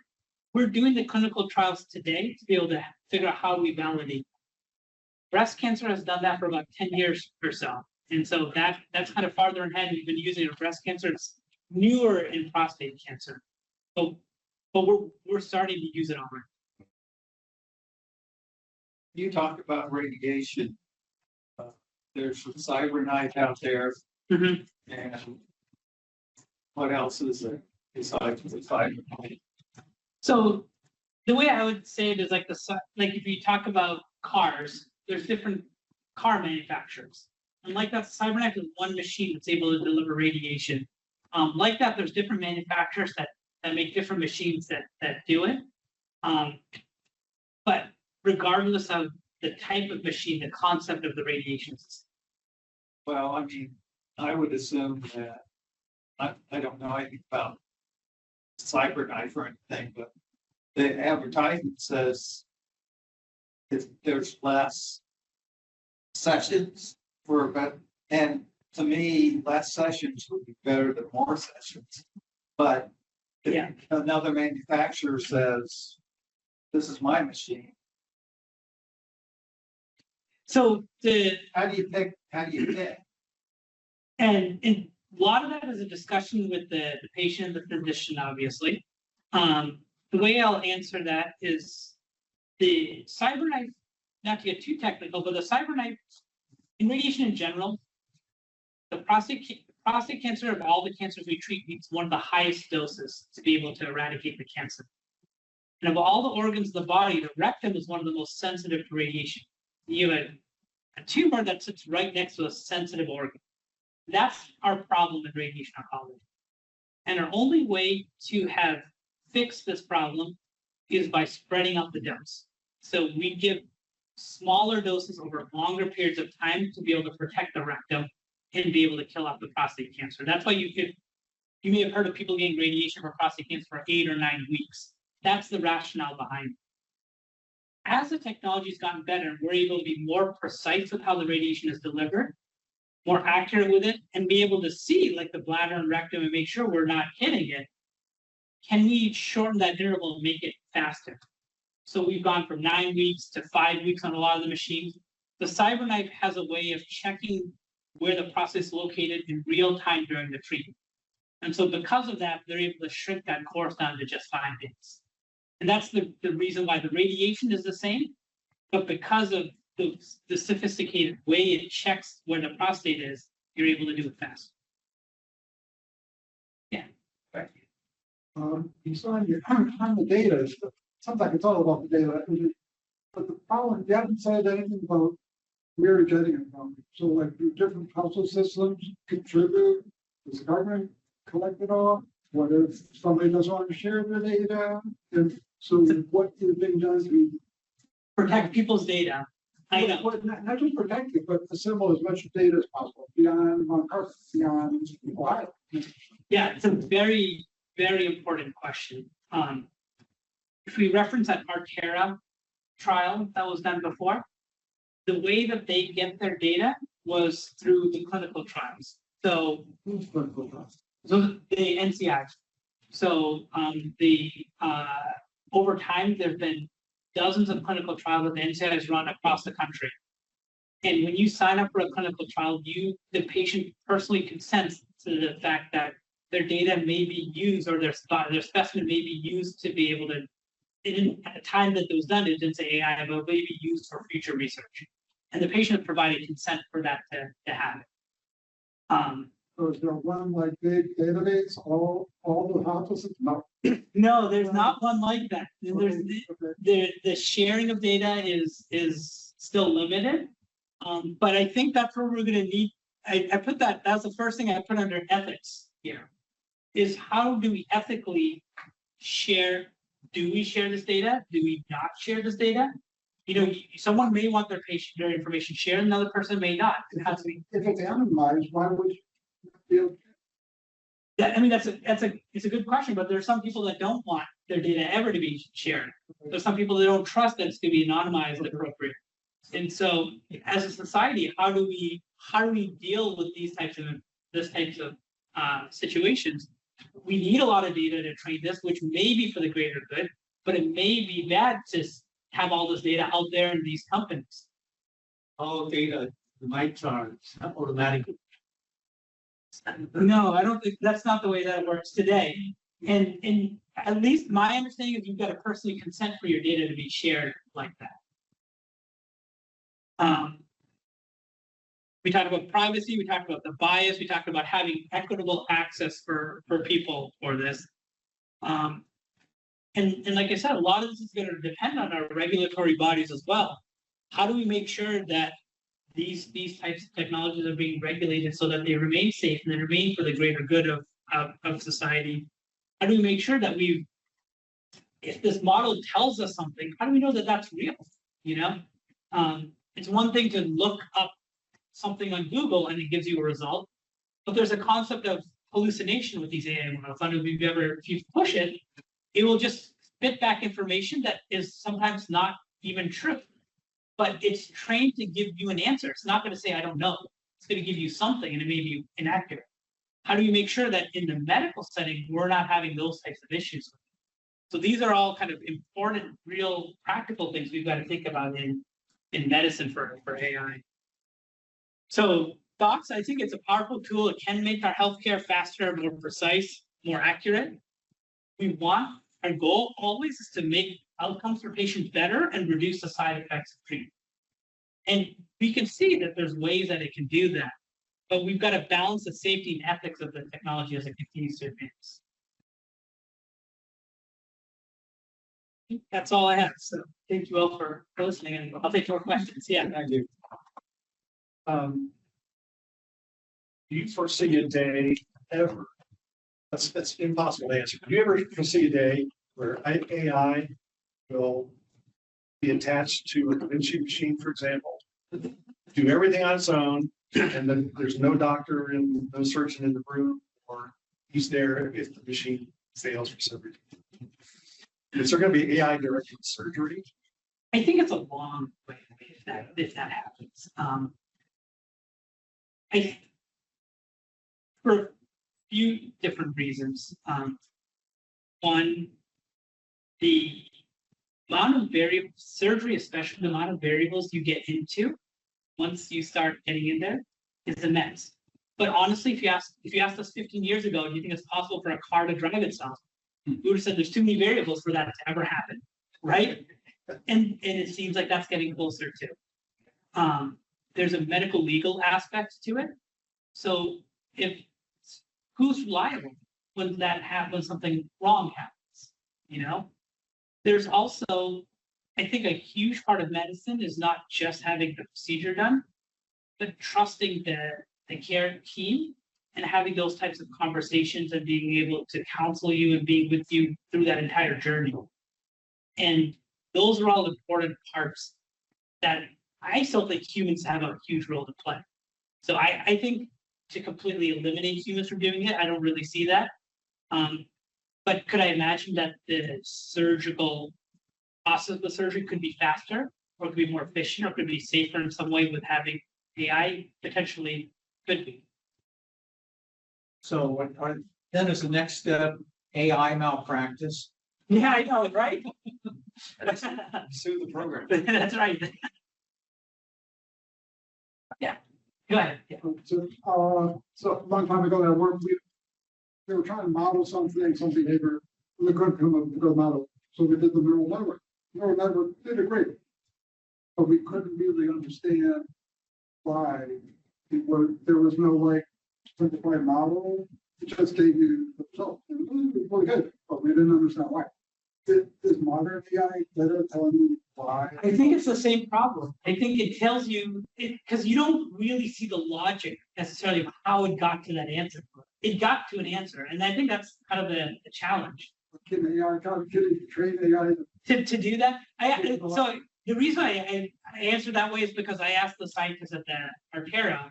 we're doing the clinical trials today to be able to figure out how we validate. Breast cancer has done that for about 10 years or so. And so that's kind of farther ahead. We've been using it in breast cancer. It's newer in prostate cancer. But we're starting to use it already. You talked about radiation. There's some CyberKnife out there. Mhm. And what else is there besides the CyberKnife? So the way I would say it is like if you talk about cars, there's different car manufacturers. And like that, CyberKnife is one machine that's able to deliver radiation. Like that, there's different manufacturers that make different machines that do it. But regardless of the type of machine, the concept of the radiation is. Well, I mean, I would assume that, I don't know anything about CyberKnife or anything, but the advertisement says if there's less sessions for about, and to me, less sessions would be better than more sessions. But if Yeah. another manufacturer says, this is my machine, So how do you pick? and a lot of that is a discussion with the patient and the physician, obviously. The way I'll answer that is the CyberKnife, not to get too technical, but the CyberKnife in radiation in general, the prostate cancer of all the cancers we treat needs one of the highest doses to be able to eradicate the cancer. And of all the organs of the body, the rectum is one of the most sensitive to radiation. You have a tumor that sits right next to a sensitive organ. That's our problem in radiation oncology. And our only way to have fixed this problem is by spreading out the dose. So we give smaller doses over longer periods of time to be able to protect the rectum and be able to kill off the prostate cancer. That's why you may have heard of people getting radiation for prostate cancer for 8 or 9 weeks. That's the rationale behind it. As the technology's gotten better, we're able to be more precise with how the radiation is delivered, more accurate with it, and be able to see like the bladder and rectum and make sure we're not hitting it. Can we shorten that interval and make it faster? So we've gone from 9 weeks to 5 weeks on a lot of the machines. The CyberKnife has a way of checking where the prostate is located in real time during the treatment. And so because of that, they're able to shrink that course down to just 5 days. And that's the reason why the radiation is the same, but because of the sophisticated way it checks where the prostate is, you're able to do it fast. Yeah. Right. So on the data, sometimes it's all about the data. But the problem, you haven't said anything about where you're getting it from. So like, do different household systems contribute? Does the government collect it all? What if somebody doesn't want to share their data? And so what is being done to protect people's data? I know. Not just protect it, but assemble as much data as possible beyond Ohio. Yeah, it's a very, very important question. If we reference that Artera trial that was done before, the way that they get their data was through the clinical trials. So the NCI. So over time, there've been dozens of clinical trials that the NCI has run across the country. And when you sign up for a clinical trial, the patient personally consents to the fact that their data may be used or their specimen may be used to be able to, at the time that it was done, it didn't say AI, but may be used for future research. And the patient provided consent for that to happen. So is there one like big database, all the hospitals? No. No, there's not one like that. There's Okay. the sharing of data is still limited. But I think that's where we're gonna need, I put that's the first thing I put under ethics here. Is how do we ethically share, do we share this data? Do we not share this data? You know, someone may want their information shared, another person may not. It has to be. If it's anonymized, why would you feel? Yeah, I mean, it's a good question, but there are some people that don't want their data ever to be shared. There's some people that don't trust that it's gonna be anonymized and appropriate. And so as a society, how do we deal with these types of situations? We need a lot of data to train this, which may be for the greater good, but it may be bad to have all this data out there in these companies. All data might charge automatically. No, I don't think that's not the way that it works today. And at least my understanding is you've got to personally consent for your data to be shared like that. We talked about privacy, we talked about the bias, we talked about having equitable access for people for this. And like I said, a lot of this is going to depend on our regulatory bodies as well. How do we make sure that these types of technologies are being regulated so that they remain safe and they remain for the greater good of society? How do we make sure that if this model tells us something, how do we know that that's real? You know, it's one thing to look up something on Google and it gives you a result, but there's a concept of hallucination with these AI models. I don't know if you push it, it will just spit back information that is sometimes not even true, but it's trained to give you an answer. It's not going to say, I don't know. It's going to give you something and it may be inaccurate. How do you make sure that in the medical setting, we're not having those types of issues? So these are all kind of important, real practical things we've got to think about in medicine for AI. So thoughts, I think it's a powerful tool. It can make our healthcare faster, more precise, more accurate. Our goal always is to make outcomes for patients better and reduce the side effects of treatment. And we can see that there's ways that it can do that, but we've got to balance the safety and ethics of the technology as it continues to advance. That's all I have. So thank you all for listening, and I'll take more questions. Yeah. Thank you. Do you foresee a day ever? That's impossible to answer. Do you ever foresee a day where AI will be attached to a Da Vinci machine, for example, do everything on its own, and then there's no doctor and no surgeon in the room, or he's there if the machine fails for some reason? Is there going to be AI directed surgery? I think it's a long way away if that happens. For a few different reasons. One, the amount of surgery, especially the amount of variables you get into once you start getting in there, is immense. But honestly, if you asked us 15 years ago, do you think it's possible for a car to drive itself? We would have said there's too many variables for that to ever happen, right? And it seems like that's getting closer too. There's a medical legal aspect to it. So who's liable when something wrong happens? You know, there's also, I think, a huge part of medicine is not just having the procedure done, but trusting the care team and having those types of conversations and being able to counsel you and being with you through that entire journey. And those are all important parts that I still think humans have a huge role to play. So I think to completely eliminate humans from doing it, I don't really see that. But could I imagine that the surgical process of the surgery could be faster, or could be more efficient, or could be safer in some way with having AI? Potentially could be. So then is the next step AI malpractice? Yeah, I know, right? Sue the program. That's right. Yeah, go ahead. Yeah. So a long time ago, we were trying to model some behavior, and we couldn't come up with a good model. So we did the neural network. Neural network did it great, but we couldn't really understand why there was no like simplified model, it just gave you the result. It was really good, but we didn't understand why. Is modern AI better telling you why? I think it's the same problem. I think it tells you, because you don't really see the logic necessarily of how it got to that answer. It got to an answer, and I think that's kind of a challenge. Can AI, can you train AI? To do that. So the reason I answered that way is because I asked the scientists at the Artera,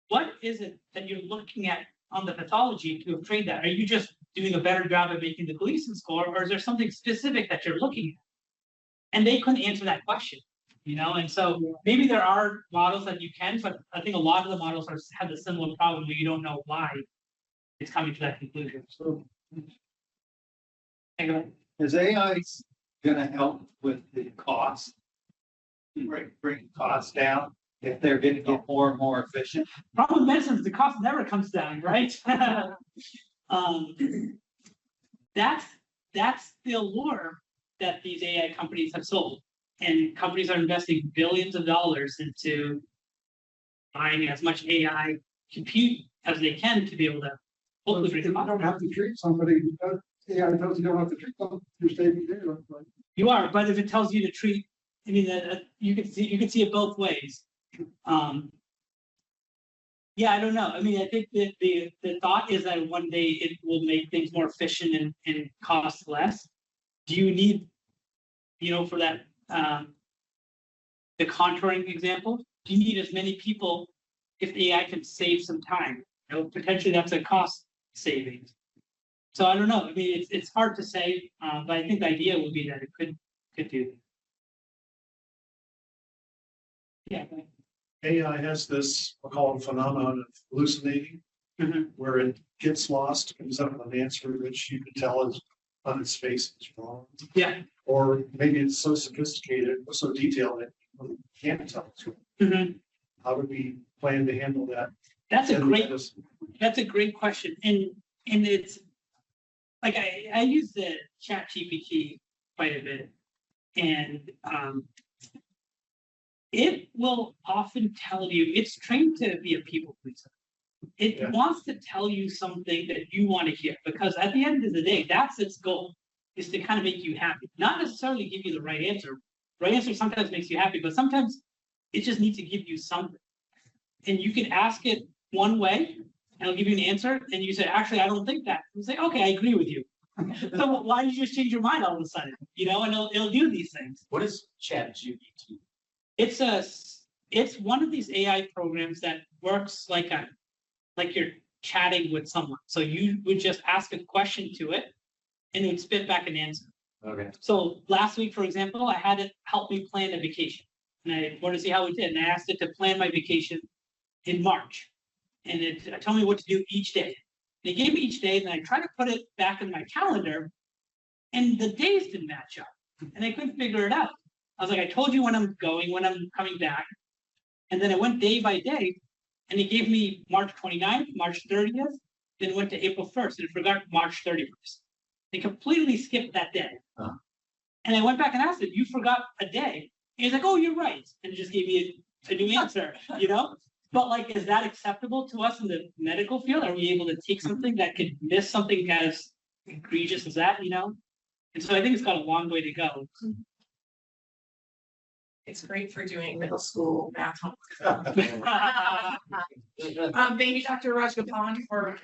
what is it that you're looking at on the pathology to have trained that? Are you just doing a better job at making the Gleason score, or is there something specific that you're looking at? And they couldn't answer that question, and so maybe there are models that you can, but I think a lot of the models have a similar problem where you don't know why it's coming to that conclusion. So Is AI gonna help with the cost? Bring costs down if they're gonna get more and more efficient? Problem with medicine is the cost never comes down, right? That's the allure that these AI companies have sold. And companies are investing billions of dollars into buying as much AI compute as they can to be able to hopefully If bring you them up. don't have to treat somebody, AI tells you don't have to treat them, you're saving data, right? You are, but if it tells you to treat, I mean, you can see it both ways. Yeah, I don't know. I mean, I think that the thought is that one day it will make things more efficient and cost less. Do you need, for that the contouring example, do you need as many people if the AI can save some time? Potentially that's a cost savings. So I don't know. I mean, it's hard to say, but I think the idea would be that it could do that. Yeah. AI has this, we'll call it phenomenon of hallucinating, Mhm. where it gets lost, comes up with an answer which you can tell is on its face is wrong. Yeah. Or maybe it's so sophisticated, so detailed that you can't tell it's wrong. Mhm. How do we plan to handle that? That's a in great medicine? That's a great question. And it's like I use the chat GPT quite a bit. And it will often tell you, it's trained to be a people pleaser. It Yeah. wants to tell you something that you want to hear, because at the end of the day, that's its goal, is to kind of make you happy. Not necessarily give you the right answer. Right answer sometimes makes you happy, but sometimes it just needs to give you something. And you can ask it one way, and it'll give you an answer, and you say, actually, I don't think that. You say, okay, I agree with you. So why did you just change your mind all of a sudden? And it'll do these things. What is ChatGPT? It's one of these AI programs that works like you're chatting with someone. So you would just ask a question to it, and it would spit back an answer. Okay. So last week, for example, I had it help me plan a vacation, and I wanted to see how it did. And I asked it to plan my vacation in March, and it told me what to do each day. And it gave me each day, and I tried to put it back in my calendar, and the days didn't match up, and I couldn't figure it out. I was like, I told you when I'm going, when I'm coming back. And then I went day by day, and it gave me March 29th, March 30th, then it went to April 1st, and it forgot March 31st. It completely skipped that day. Huh. And I went back and asked it, you forgot a day. And he's like, oh, you're right. And it just gave me a new answer, But like, is that acceptable to us in the medical field? Are we able to take something that could miss something as egregious as that, And so I think it's got a long way to go. It's great for doing middle school math homework. Thank you, Dr. Rajagopalan, for